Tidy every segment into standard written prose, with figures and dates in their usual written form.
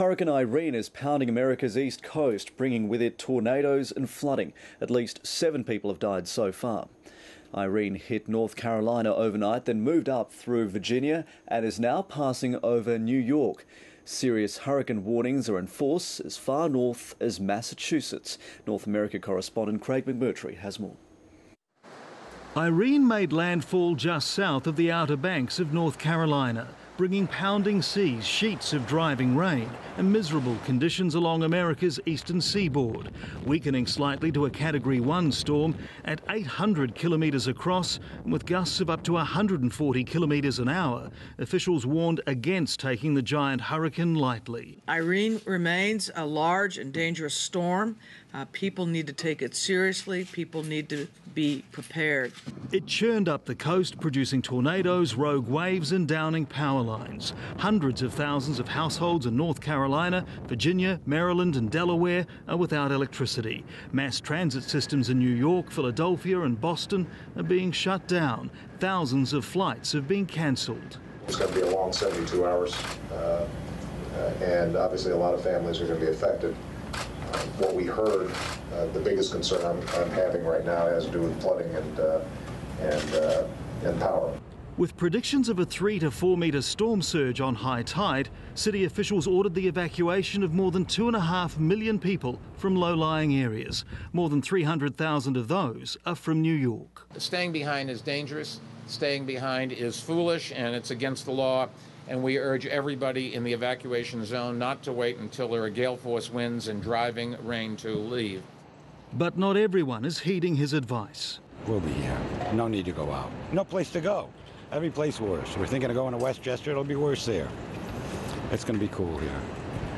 Hurricane Irene is pounding America's east coast, bringing with it tornadoes and flooding. At least 7 people have died so far. Irene hit North Carolina overnight, then moved up through Virginia and is now passing over New York. Serious hurricane warnings are in force as far north as Massachusetts. North America correspondent Craig McMurtry has more. Irene made landfall just south of the Outer Banks of North Carolina, bringing pounding seas, sheets of driving rain and miserable conditions along America's eastern seaboard, weakening slightly to a Category 1 storm at 800 kilometres across and with gusts of up to 140 kilometres an hour. Officials warned against taking the giant hurricane lightly. Irene remains a large and dangerous storm. People need to take it seriously. People need to be prepared. It churned up the coast, producing tornadoes, rogue waves and downing power lines. Hundreds of thousands of households in North Carolina, Virginia, Maryland and Delaware are without electricity. Mass transit systems in New York, Philadelphia and Boston are being shut down. Thousands of flights have been cancelled. It's going to be a long 72 hours, and obviously a lot of families are going to be affected. What we heard, the biggest concern I'm having right now has to do with flooding and power. With predictions of a 3 to 4 metre storm surge on high tide, city officials ordered the evacuation of more than 2.5 million people from low-lying areas. More than 300,000 of those are from New York. Staying behind is dangerous. Staying behind is foolish and it's against the law. And we urge everybody in the evacuation zone not to wait until there are gale force winds and driving rain to leave. But not everyone is heeding his advice. We'll be here. No need to go out. No place to go. Every place worse. We're thinking of going to Westchester. It'll be worse there. It's going to be cool here.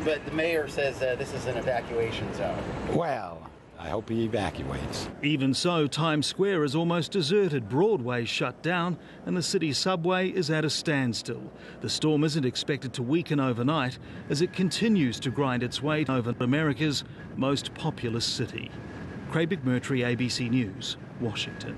But the mayor says this is an evacuation zone. Well, I hope he evacuates. Even so, Times Square is almost deserted, Broadway shut down and the city subway is at a standstill. The storm isn't expected to weaken overnight as it continues to grind its way over America's most populous city. Craig McMurtry, ABC News, Washington.